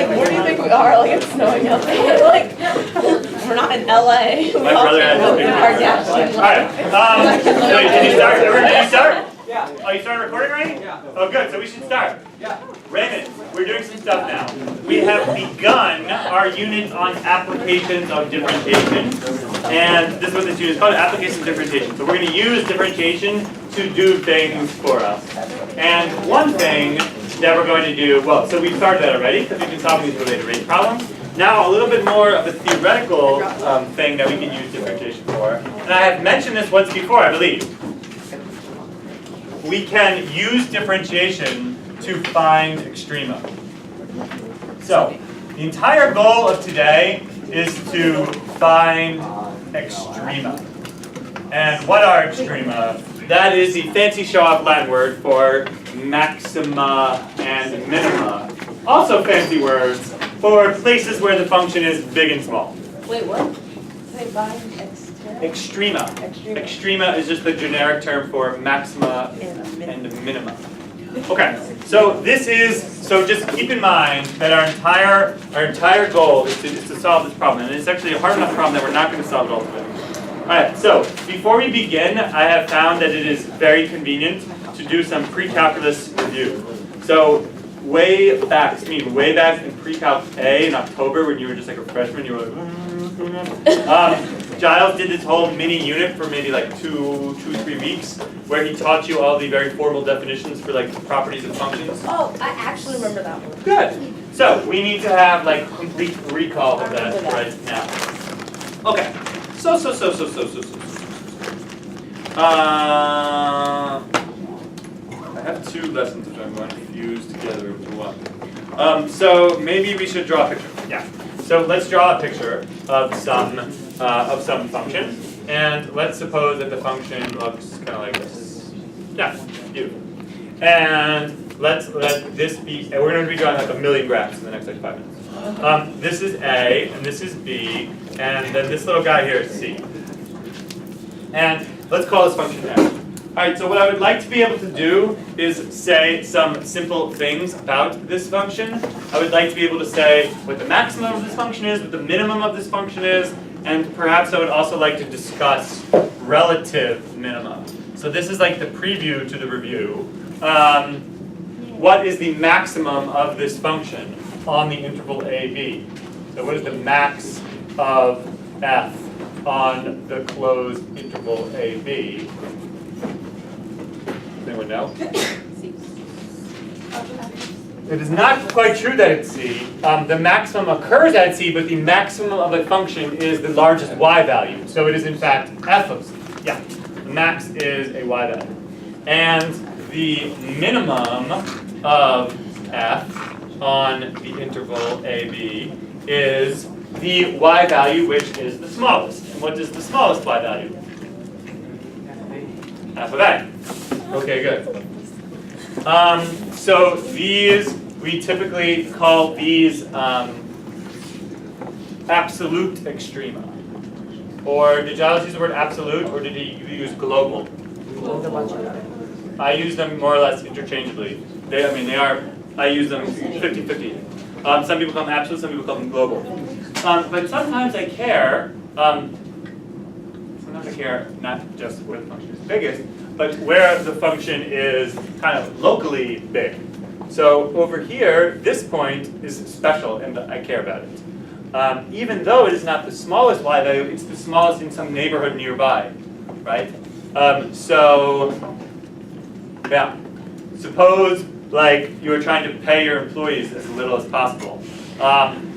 like, where do you think we are? Like, it's snowing out there. Like, we're not in LA. My brother has a big Kardashian. Alright, wait, did you start? Did you start? Yeah. Oh, you started recording already? Yeah. Oh, good, so we should start. Yeah. Raymond, we're doing some stuff now. We have begun our unit on applications of differentiation. And this is what this unit is called, application of differentiation. So we're going to use differentiation to do things for us. And one thing that we're going to do, well, so we've started that already because we've been solving these related rate problems. Now a little bit more of a theoretical thing that we can use differentiation for. And I have mentioned this once before, I believe. We can use differentiation to find extrema. So, the entire goal of today is to find extrema. And what are extrema? That is the fancy show-off Latin word for maxima and minima. Also fancy words for places where the function is big and small. Wait, what? Say find Extrema. Extrema is just the generic term for maxima and minima. Okay, so this is, so just keep in mind that our entire goal is to solve this problem, and it's actually a hard enough problem that we're not going to solve it all today. Alright, so before we begin, I have found that it is very convenient to do some pre-calculus review. So way back in pre-calc A in October when you were just like a freshman, you were like, Giles did this whole mini unit for maybe like 2-3 weeks where he taught you all the very formal definitions for like properties of functions. Oh, I actually remember that one. Good. So we need to have like complete recall of that right now. Okay. So. I have two lessons which I'm going to fuse together into one. So maybe we should draw a picture. Yeah. So let's draw a picture of some function, and let's suppose that the function looks kind of like this. Yeah, beautiful. And let's let this be. And we're going to be drawing like a million graphs in the next like 5 minutes. This is A, and this is B, and then this little guy here is C. And let's call this function F. Alright, so what I would like to be able to do is say some simple things about this function. I would like to be able to say what the maximum of this function is, what the minimum of this function is, and perhaps I would also like to discuss relative minima. So this is like the preview to the review. What is the maximum of this function on the interval AB? So what is the max of f on the closed interval AB? Anyone know? It is not quite true that it's C. The maximum occurs at C, but the maximum of a function is the largest y value. So it is in fact f of C. Yeah, the max is a y value. And the minimum of f on the interval AB is the y value which is the smallest. And what is the smallest y value? F of A. Okay, good. So these, we typically call these absolute extrema. Or did Giles use the word absolute, or did he use global? I use them more or less interchangeably. I use them 50-50. Some people call them absolute, some people call them global. But sometimes I care, not just where the function is biggest, but where the function is kind of locally big. So over here, this point is special and I care about it. Even though it is not the smallest y value, it's the smallest in some neighborhood nearby, right? Yeah. Suppose like you were trying to pay your employees as little as possible.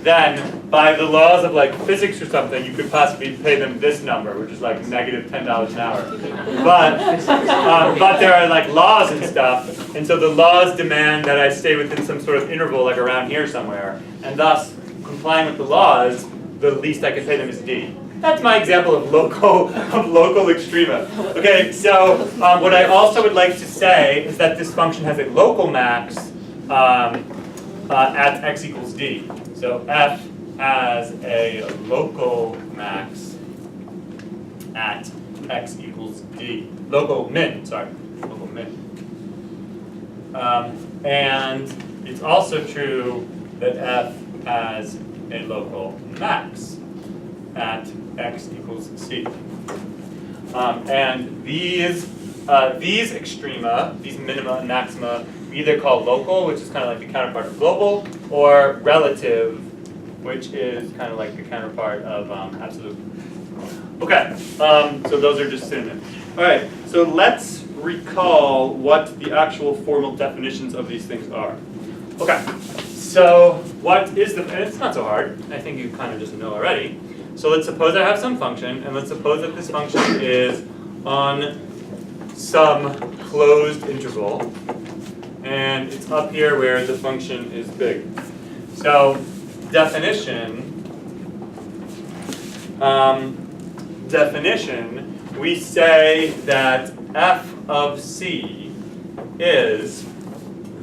Then by the laws of like physics or something, you could possibly pay them this number, which is like negative $10 an hour. But there are like laws and stuff, and so the laws demand that I stay within some sort of interval, like around here somewhere, and thus complying with the laws, the least I can pay them is D. That's my example of local extrema. Okay, so what I also would like to say is that this function has a local max at x equals d. So f has a local max at x equals d. Local min. And it's also true that f as a local max at x equals c. And these extrema, these minima and maxima, we either call local, which is kind of like the counterpart of global, or relative, which is kind of like the counterpart of absolute. Okay, so those are just synonyms. All right, so let's recall what the actual formal definitions of these things are. Okay, so what is the, and it's not so hard, I think you kind of just know already. So let's suppose I have some function, and let's suppose that this function is on some closed interval, and it's up here where the function is big. So definition, we say that f of c is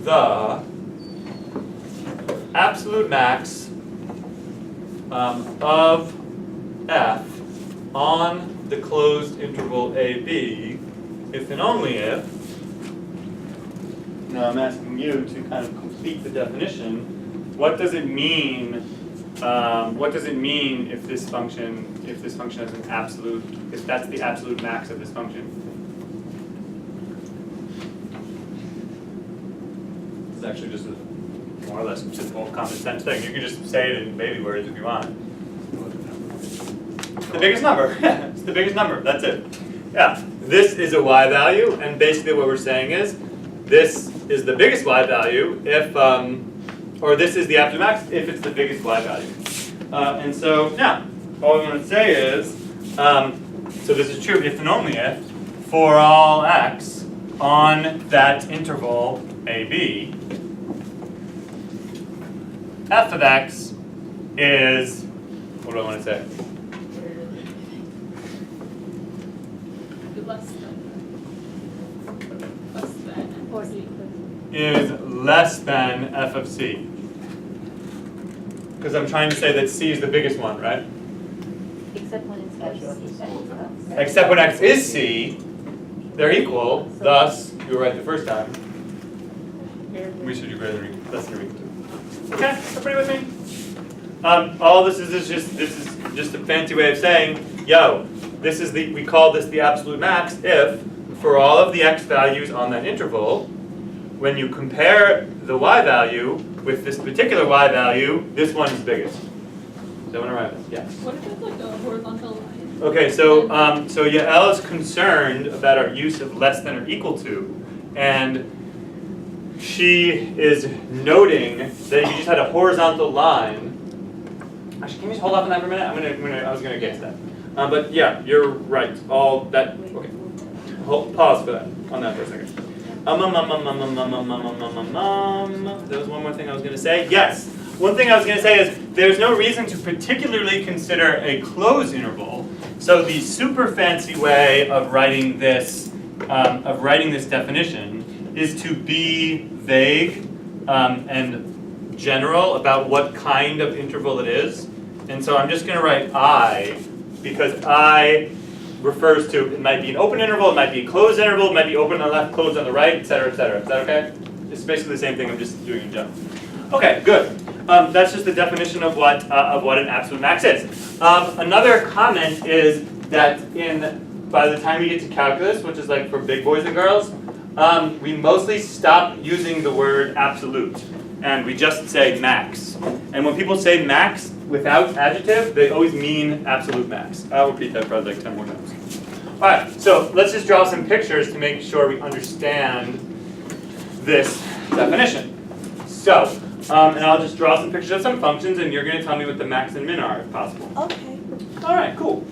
the absolute max of f on the closed interval AB if and only if, now I'm asking you to kind of complete the definition, what does it mean if this function has an absolute, if that's the absolute max of this function? It's actually just a more or less simple common sense thing. You can just say it in baby words if you want. The biggest number. It's the biggest number. That's it. Yeah. This is a y value, and basically what we're saying is this is the biggest y value if, or this is the absolute max if it's the biggest y value. And so now, all we want to say is, so this is true if and only if for all x on that interval AB, f of x is, what do I want to say? Is less than f of c. Because I'm trying to say that c is the biggest one, right? Except when it's x. Except when x is c, they're equal, thus, you were right the first time. We should do greater than or less than or equal to. Okay, everybody with me? All this is just a fancy way of saying, yo, this is the, we call this the absolute max if, for all of the x values on that interval, when you compare the y value with this particular y value, this one is biggest. Is that what I'm right with? Yes. What if it's like a horizontal line? Okay, so so Yael is concerned about our use of less than or equal to, and she is noting that if you just had a horizontal line. Actually, can you just hold off on that for a minute? I was gonna get to that. But yeah, you're right. All that. Okay. Pause for that. On that for a second. There was one more thing I was going to say. Yes, one thing I was going to say is there's no reason to particularly consider a closed interval. So the super fancy way of writing this definition is to be vague and general about what kind of interval it is. And so I'm just going to write I, because I refers to, it might be an open interval, it might be a closed interval, it might be open on the left, closed on the right, etc., etc. Is that okay? It's basically the same thing, I'm just doing in general. Okay, good. That's just the definition of what an absolute max is. Another comment is that by the time we get to calculus, which is like for big boys and girls, we mostly stop using the word absolute, and we just say max. And when people say max without adjective, they always mean absolute max. I'll repeat that probably like 10 more times. All right, so let's just draw some pictures to make sure we understand this definition. So, and I'll just draw some pictures of some functions, and you're going to tell me what the max and min are, if possible. Okay. All right, cool.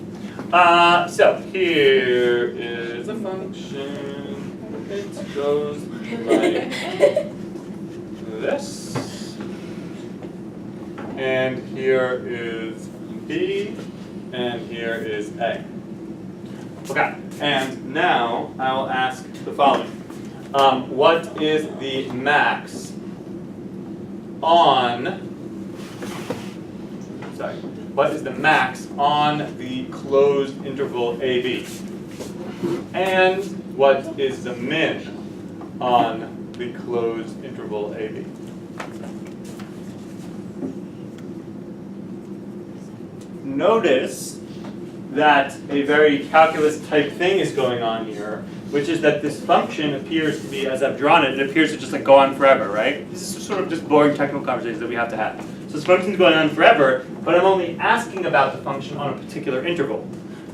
So here is a function. It goes like this. And here is B, and here is A. Okay, and now I will ask the following. What is the max on, what is the max on the closed interval AB? And what is the min on the closed interval AB? notice that a very calculus type thing is going on here, which is that this function appears to be, as I've drawn it, it appears to just like go on forever, right? This is sort of just boring technical conversations that we have to have. So this function's going on forever, but I'm only asking about the function on a particular interval.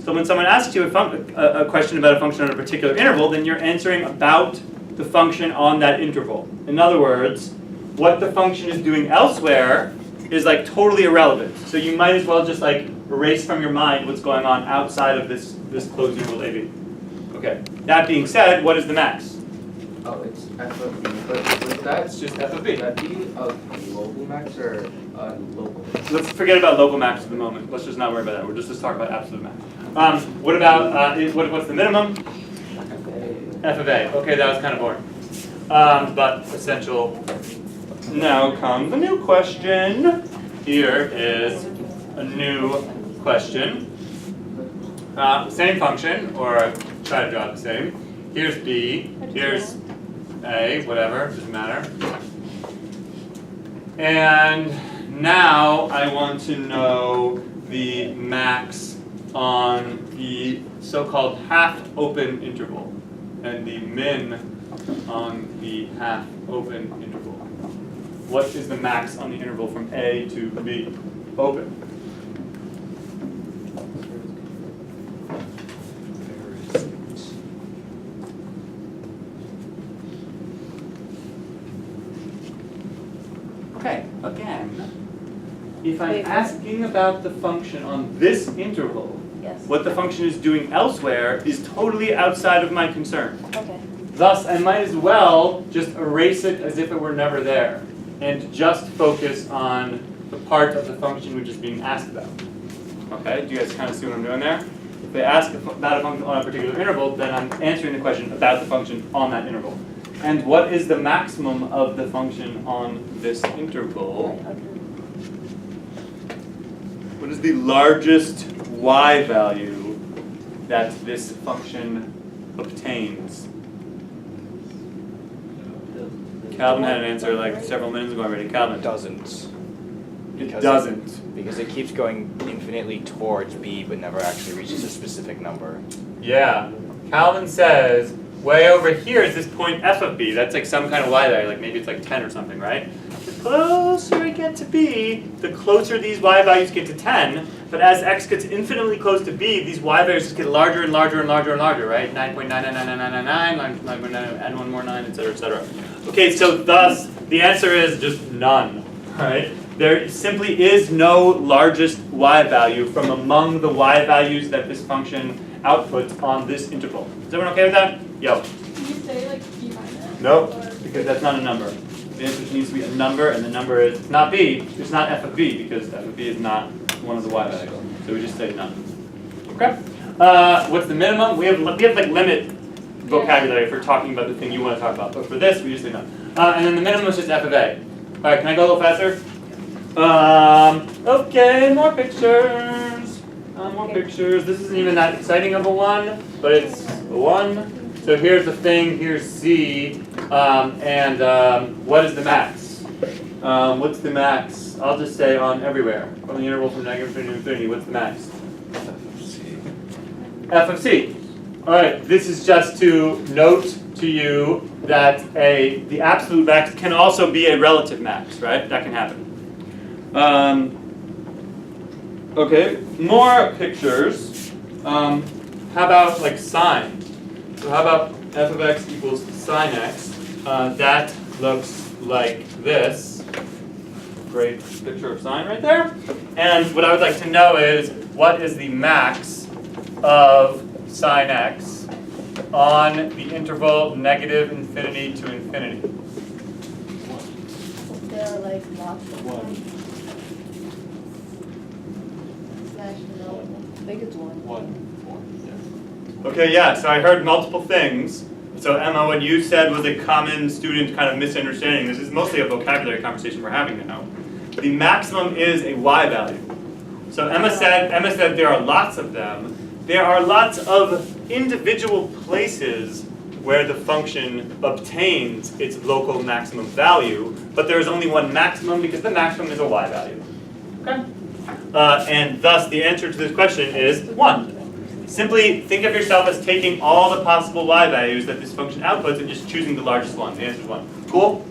So when someone asks you a question about a function on a particular interval, then you're answering about the function on that interval. In other words, what the function is doing elsewhere is like totally irrelevant. So you might as well just like erase from your mind what's going on outside of this closed interval AB. Okay. That being said, what is the max? Oh, it's f of b, but with that, It's just f of b. would that be a global max or a local max? Let's forget about local max for the moment. Let's just not worry about that. We're just talk about absolute max. What about what's the minimum? F of a. Okay, that was kind of boring, but essential. Now comes a new question. Here is a new question. Same function, or try to draw it the same. Here's b. Here's a. Whatever, doesn't matter. And now I want to know the max on the so-called half-open interval and the min on the half-open interval. What is the max on the interval from A to B? Open. Okay, again, if I'm asking about the function on this interval, Yes. what the function is doing elsewhere is totally outside of my concern. Okay. Thus, I might as well just erase it as if it were never there, and just focus on the part of the function which is being asked about. Okay, do you guys kind of see what I'm doing there? If they ask about a function on a particular interval, then I'm answering the question about the function on that interval. And what is the maximum of the function on this interval? Right, okay. What is the largest y value that this function obtains? Calvin had an answer like several minutes ago already. Calvin. It doesn't. It doesn't. Because it keeps going infinitely towards b, but never actually reaches a specific number. Yeah. Calvin says, way over here is this point f of b. That's like some kind of y value, like maybe it's like 10 or something, right? The closer we get to b, the closer these y values get to 10. But as x gets infinitely close to b, these y values just get larger and larger and larger and larger, right? 9.999999, 9.9, add one more 9, etc., etc. Okay, so thus, the answer is just none, right? There simply is no largest y value from among the y values that this function outputs on this interval. Is everyone okay with that? Yo. Can you say like b minus? No, Or- because that's not a number. The answer needs to be a number, and the number is, it's not b, it's not f of b, because f of b is not one of the y values. So we just say none. Okay? What's the minimum? We have like limit vocabulary for talking about the thing you want to talk about. But for this, we just say none. And then the minimum is just f of a. Alright, can I go a little faster? Okay, more pictures. More pictures. This isn't even that exciting of a one, but it's a one. So here's the thing, here's C, what is the max? What's the max? I'll just say on everywhere. On the interval from negative infinity to infinity, what's the max? F of C. Alright, this is just to note to you that the absolute max can also be a relative max, right? That can happen. Okay, more pictures. How about like sine? So how about f of x equals sine x? That looks like this. Great picture of sine right there. And what I would like to know is, what is the max of sine x on the interval negative infinity to infinity? There are like lots of One. slash no. I think it's one. Okay, yeah, so I heard multiple things. So Emma, what you said was a common student kind of misunderstanding. This is mostly a vocabulary conversation we're having now. The maximum is a y value. So Emma said there are lots of them. There are lots of individual places where the function obtains its local maximum value, but there is only one maximum because the maximum is a y value. Okay? And thus the answer to this question is 1. Simply think of yourself as taking all the possible y values that this function outputs and just choosing the largest one. The answer is 1. Cool?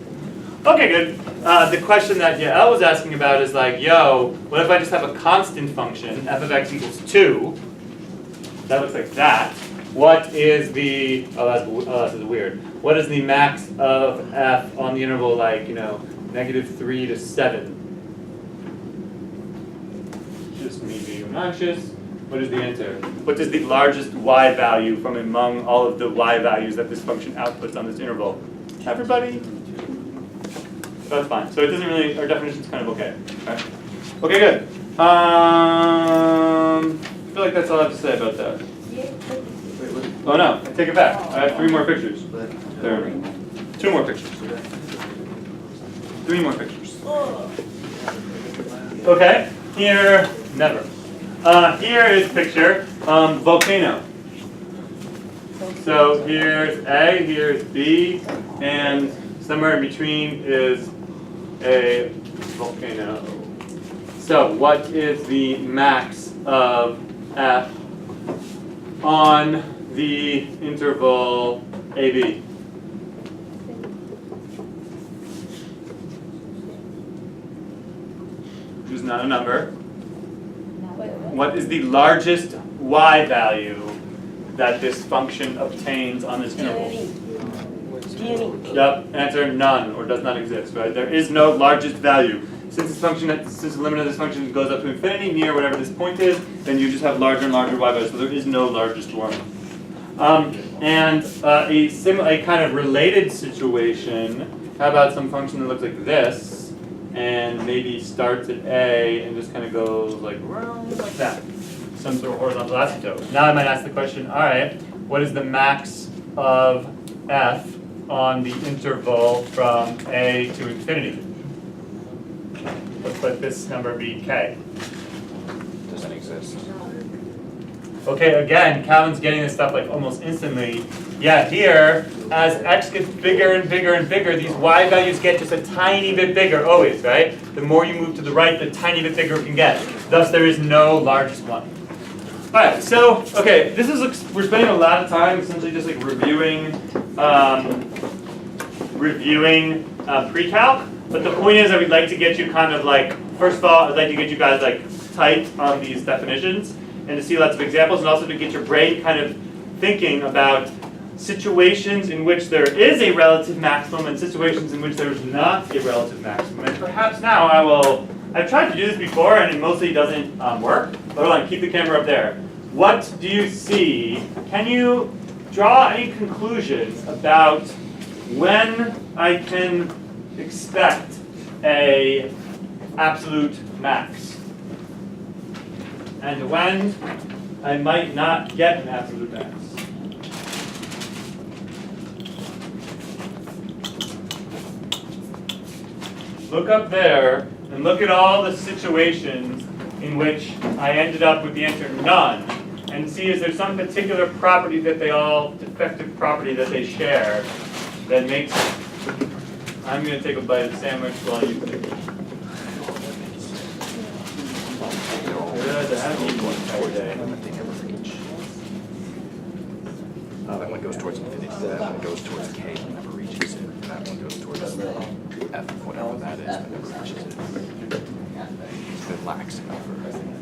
Okay, good. The question that Yael was asking about is like, yo, what if I just have a constant function, f of x equals 2? That looks like that. What is the, this is weird. What is the max of f on the interval like, -3 to 7? Just me being obnoxious. What is the answer? What is the largest y value from among all of the y values that this function outputs on this interval? Everybody? That's fine. So it doesn't really, our definition is kind of okay. Right? Okay, good. I feel like that's all I have to say about that. Oh no, I take it back. I have 3 more pictures. There. 2 more pictures. 3 more pictures. Okay, here, never. Here is picture volcano. So here's A, here's B, and somewhere in between is a volcano. So what is the max of f on the interval AB? Which is not a number. What is the largest y value that this function obtains on this interval? Yep, answer none, or does not exist, right? There is no largest value. Since the limit of this function goes up to infinity, near whatever this point is, then you just have larger and larger y values, so there is no largest one. And a kind of related situation, how about some function that looks like this, and maybe starts at A and just kind of goes like that. Some sort of horizontal asymptote. Now I might ask the question, all right, what is the max of f on the interval from A to infinity? Let's let this number be k. Doesn't exist. Okay, again, Calvin's getting this stuff like almost instantly. Yeah, here, as x gets bigger and bigger and bigger, these y values get just a tiny bit bigger always, right? The more you move to the right, the tiny bit bigger it can get. Thus, there is no largest one. All right, so, okay, this is, we're spending a lot of time essentially just like reviewing pre-calc, but the point is that we'd like to get you kind of like, first of all, I'd like to get you guys like tight on these definitions and to see lots of examples, and also to get your brain kind of thinking about situations in which there is a relative maximum and situations in which there is not a relative maximum. And perhaps now I've tried to do this before and it mostly doesn't work, but hold on, keep the camera up there. What do you see? Can you draw any conclusions about when I can expect a absolute max? And when I might not get an absolute max? Look up there and look at all the situations in which I ended up with the answer none, and see is there some particular property that defective property that they share that makes it. I'm going to take a bite of the sandwich while you pick it. Good, I haven't eaten one entire day. That one goes towards infinity. That one goes towards k but never reaches it. And that one goes towards f, whatever that is, but never reaches it. It lacks enough for everything.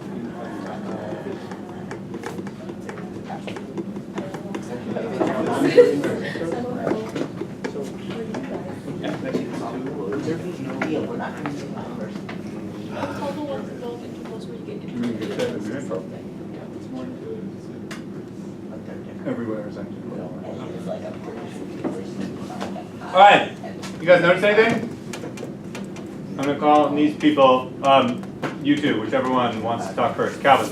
Call the ones that don't intervals where you get intervals. Everywhere is empty. All right, you guys notice anything? I'm gonna call these people, you two, whichever one wants to talk first. Calvin.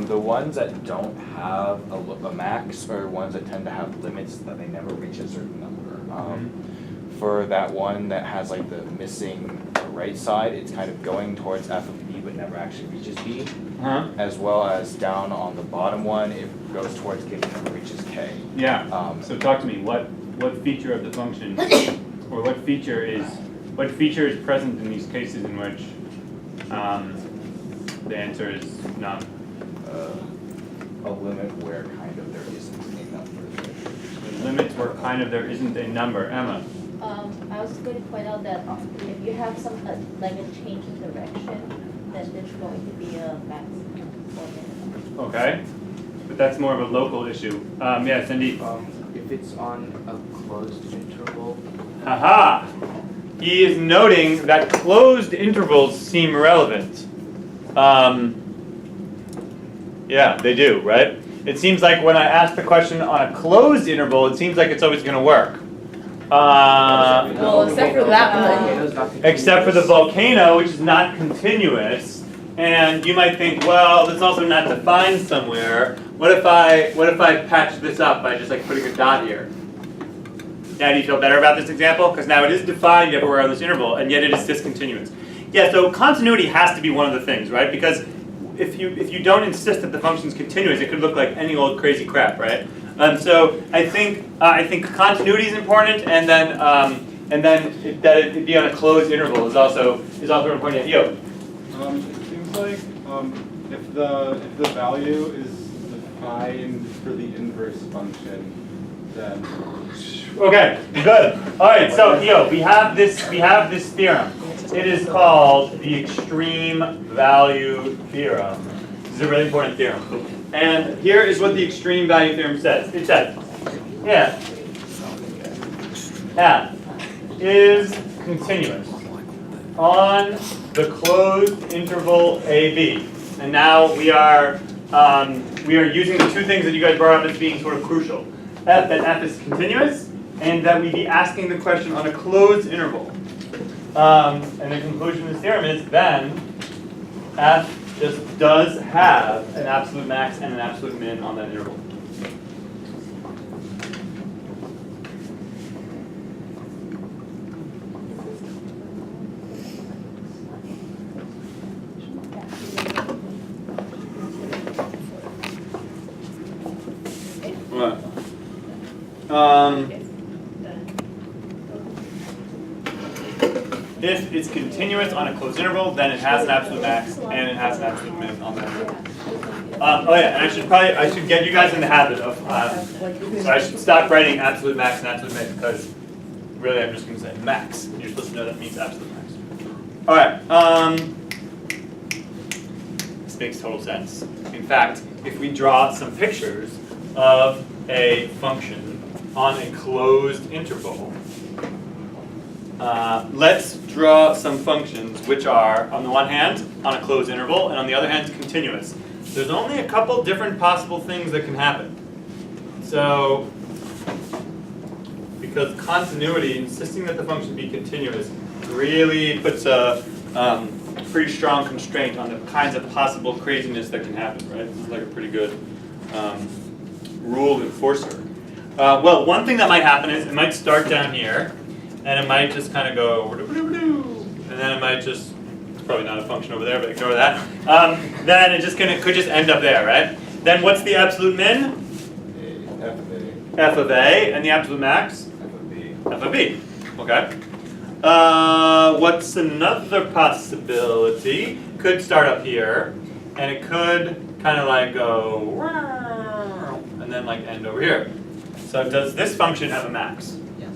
The ones that don't have a max are ones that tend to have limits that they never reach a certain number. For that one that has like the missing right side, it's kind of going towards f of b but never actually reaches b. As well as down on the bottom one, it goes towards k but never reaches k. Yeah. So talk to me. What feature of the function, or what feature is present in these cases in which The answer is none. A limit where kind of there isn't a number. The limits where kind of there isn't a number. Emma. I was going to point out that if you have some like a change in direction, then there's going to be a maximum or minimum. Okay. But that's more of a local issue. Yeah, Cindy. If it's on a closed interval, Haha! He is noting that closed intervals seem relevant. Yeah, they do, right? It seems like when I ask the question on a closed interval, it seems like it's always going to work. Well, except for that one. volcano's not continuous. Except for the volcano, which is not continuous. And you might think, well, it's also not defined somewhere. What if I patch this up by just like putting a dot here? Now, do you feel better about this example? Because now it is defined everywhere on this interval, and yet it is discontinuous. Yeah, so continuity has to be one of the things, right? Because if you don't insist that the function is continuous, it could look like any old crazy crap, right? So I think continuity is important, and then that it be on a closed interval is also important. Yo. It seems like if the value is defined for the inverse function, then Okay, good. All right, so we have this theorem. It is called the extreme value theorem. This is a really important theorem. And here is what the extreme value theorem says. It says, f is continuous on the closed interval AB. And now we are using the two things that you guys brought up as being sort of crucial. That f is continuous, and that we be asking the question on a closed interval. And the conclusion of this theorem is then f just does have an absolute max and an absolute min on that interval. If it's continuous on a closed interval, then it has an absolute max and it has an absolute min on that interval. Oh yeah, and I should get you guys in the habit of, so I should stop writing absolute max and absolute min, because really I'm just going to say max. You're supposed to know that means absolute max. All right, this makes total sense. In fact, if we draw some pictures of a function on a closed interval, let's draw some functions which are, on the one hand, on a closed interval, and on the other hand, continuous. There's only a couple different possible things that can happen. So, because continuity, insisting that the function be continuous, really puts a pretty strong constraint on the kinds of possible craziness that can happen, right? This is like a pretty good rule enforcer. Well, one thing that might happen is it might start down here, and it might just kind of go, and then it might just, it's probably not a function over there, but ignore that. Then it just could just end up there, right? Then what's the absolute min? F of A. F of A, and the absolute max? F of B. F of B, okay. What's another possibility? Could start up here, and it could kind of like go, and then like end over here. So does this function have a max? Yes.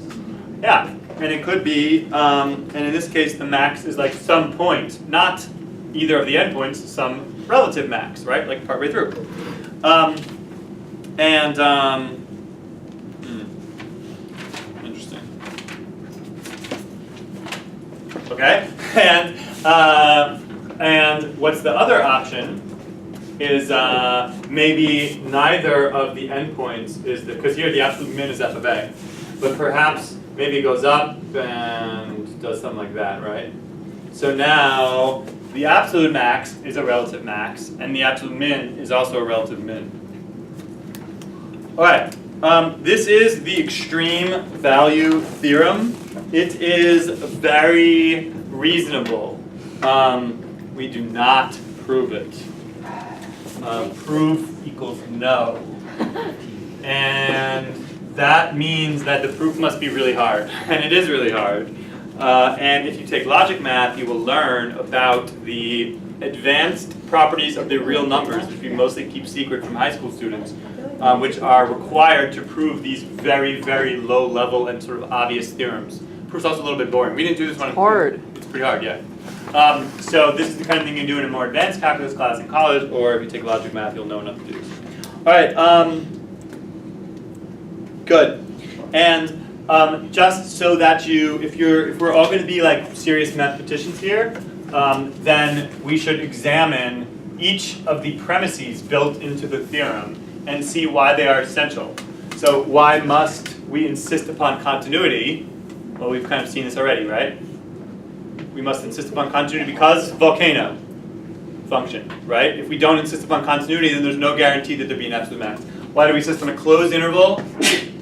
Yeah, and it could be, and in this case the max is like some point, not either of the endpoints, some relative max, right? Like partway through. Interesting. Okay, and what's the other option is maybe neither of the endpoints is because here the absolute min is f of a, but perhaps maybe it goes up and does something like that, right? So now the absolute max is a relative max, and the absolute min is also a relative min. All right, this is the extreme value theorem. It is very reasonable. We do not prove it. Proof equals no. And that means that the proof must be really hard. And it is really hard. And if you take logic math, you will learn about the advanced properties of the real numbers, which we mostly keep secret from high school students, which are required to prove these very, very low level and sort of obvious theorems. Proof's also a little bit boring. We didn't do this one. Hard. It's pretty hard, yeah. So this is the kind of thing you do in a more advanced calculus class in college, or if you take logic math, you'll know enough to do this. All right, good. And just so that if we're all going to be like serious mathematicians here, then we should examine each of the premises built into the theorem and see why they are essential. So why must we insist upon continuity? Well, we've kind of seen this already, right? We must insist upon continuity because volcano function, right? If we don't insist upon continuity, then there's no guarantee that there'll be an absolute max. Why do we insist on a closed interval?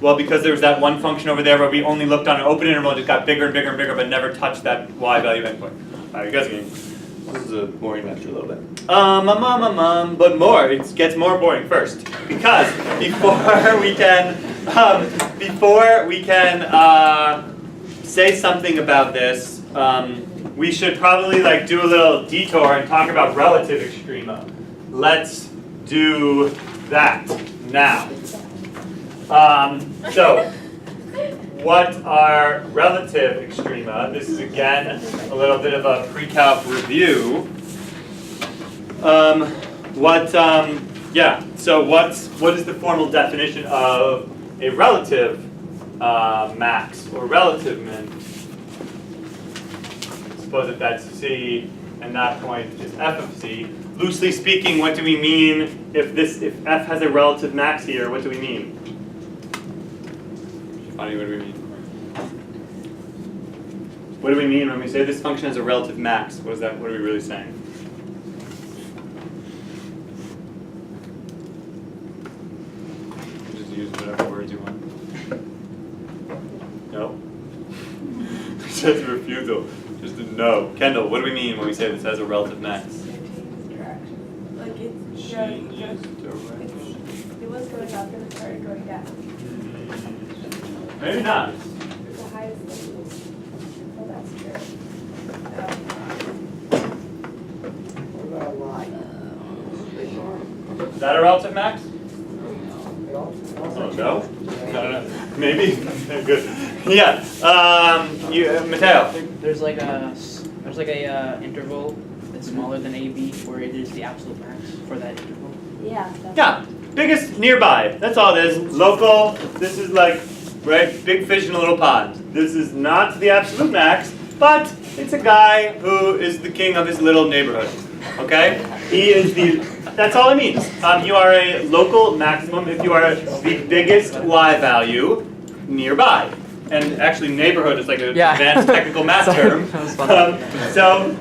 Well, because there was that one function over there where we only looked on an open interval and it got bigger and bigger and bigger, but never touched that y value endpoint. All right, you guys getting this is a boring lecture a little bit. But more, it gets more boring first. Because before we can say something about this, we should probably like do a little detour and talk about relative extrema. Let's do that now. So, what are relative extrema? This is again a little bit of a pre-calc review. So what is the formal definition of a relative max or relative min? Suppose that that's C and that point is f of C. Loosely speaking, what do we mean if f has a relative max here? What do we mean? Funny, what do we mean? What do we mean when we say this function has a relative max? What is that? What are we really saying? Just use whatever words you want. No? Just a refusal. Just a no. Kendall, what do we mean when we say this has a relative max? Like it was going up and it started going down. Maybe not. The highest thing was, well, that's true. Is that a relative max? Oh, no? No. Maybe? Good. Yeah. Matteo. There's like a interval that's smaller than AB where it is the absolute max for that interval. Yeah. Yeah. Biggest nearby. That's all it is. Local. This is like, right? Big fish in a little pond. This is not the absolute max, but it's a guy who is the king of his little neighborhood. Okay? He is that's all it means. You are a local maximum if you are the biggest y value nearby. And actually neighborhood is like an advanced technical math term.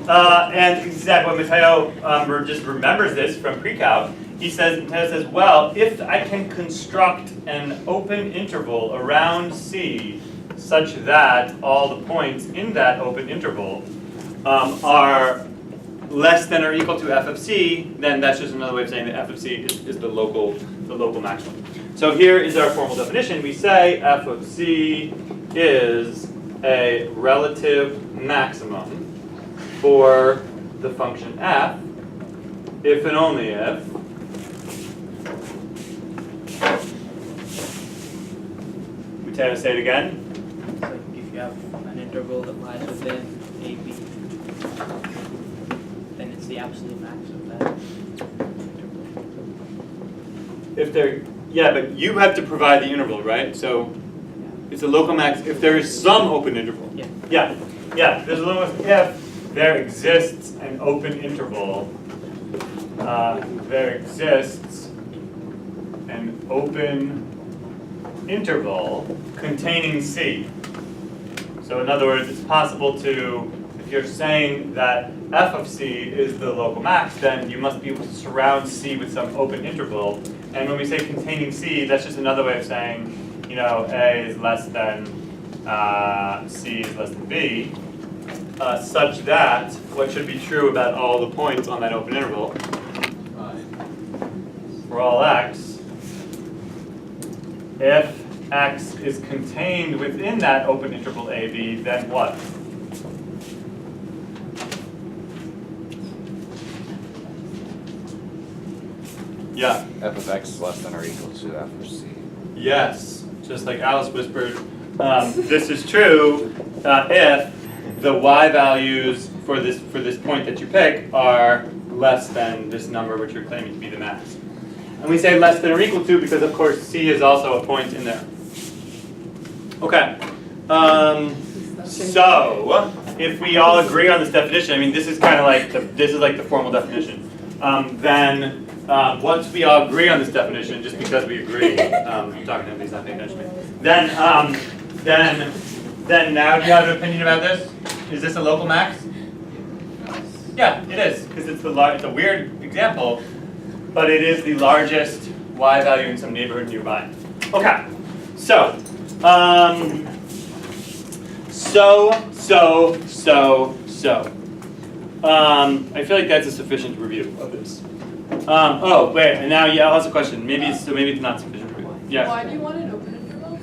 And exactly what Matteo just remembers this from pre-calc. Matteo says, well, if I can construct an open interval around C such that all the points in that open interval are less than or equal to f of C, then that's just another way of saying that f of C is the local maximum. So here is our formal definition. We say f of C is a relative maximum for the function f if and only if Matteo, say it again. So if you have an interval that lies within AB, then it's the absolute max of that interval. But you have to provide the interval, right? So it's a local max if there is some open interval. Yeah. There's a little if there exists an open interval. There exists an open interval containing C. So in other words, it's possible to, if you're saying that f of C is the local max, then you must be able to surround C with some open interval. And when we say containing C, that's just another way of saying, A is less than C is less than B, such that what should be true about all the points on that open interval for all x, if x is contained within that open interval AB, then what? Yeah. f of x is less than or equal to f of c. Yes, just like Alice whispered, this is true if the y values for this point that you pick are less than this number which you're claiming to be the max. And we say less than or equal to because of course c is also a point in there. Okay. So if we all agree on this definition, I mean this is kind of like the formal definition. Then once we all agree on this definition, just because we agree, I'm talking to him, he's not paying attention to me. Then now do you have an opinion about this? Is this a local max? Yeah, it is, because it's a weird example, but it is the largest y value in some neighborhood nearby. Okay, so I feel like that's a sufficient review of this. Oh wait, and now I'll ask a question. Maybe it's not sufficient review. Yeah. Why do you want an open interval?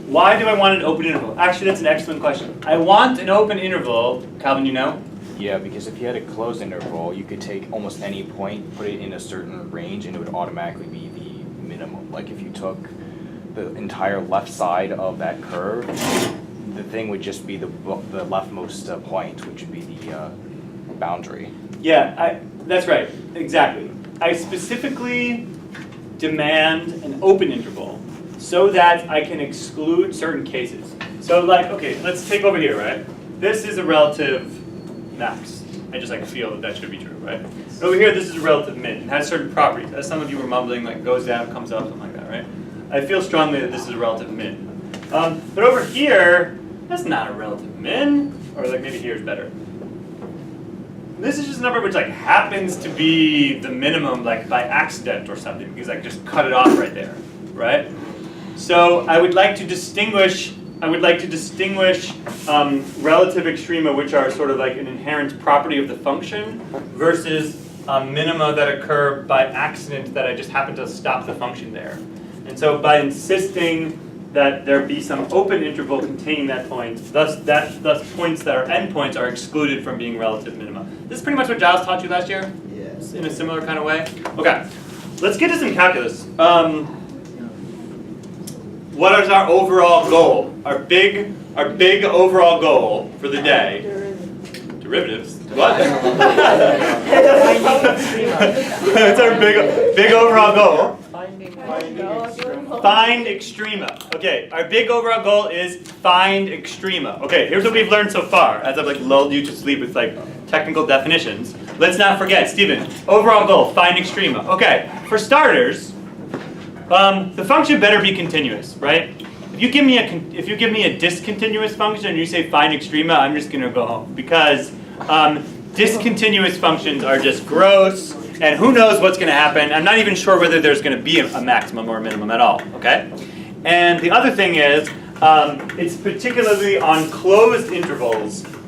Why do I want an open interval? Actually, that's an excellent question. I want an open interval, Calvin, you know? Yeah, because if you had a closed interval, you could take almost any point, put it in a certain range, and it would automatically be the minimum. Like if you took the entire left side of that curve, the thing would just be the leftmost point, which would be the boundary. Yeah, that's right, exactly. I specifically demand an open interval so that I can exclude certain cases. So like, okay, let's take over here, right? This is a relative max. I just feel that should be true, right? And over here, this is a relative min. It has certain properties. As some of you were mumbling, like goes down, comes up, something like that, right? I feel strongly that this is a relative min. But over here, that's not a relative min, or like maybe here's better. This is just a number which happens to be the minimum by accident or something, because I just cut it off right there, right? So I would like to distinguish relative extrema, which are sort of like an inherent property of the function, versus minima that occur by accident that I just happen to stop the function there. And so by insisting that there be some open interval containing that point, thus points that are endpoints are excluded from being relative minima. This is pretty much what Giles taught you last year? Yes. In a similar kind of way? Okay, let's get to some calculus. What is our overall goal? Our big overall goal for the day? Derivatives. What? That's our big overall goal. Find extrema. Okay, our big overall goal is find extrema. Okay, here's what we've learned so far, as I've lulled you to sleep with technical definitions. Let's not forget, Stephen, overall goal, find extrema. Okay, for starters, the function better be continuous, right? If you give me a discontinuous function and you say find extrema, I'm just gonna go home, because discontinuous functions are just gross, and who knows what's going to happen. I'm not even sure whether there's going to be a maximum or a minimum at all, okay? And the other thing is, it's particularly on closed intervals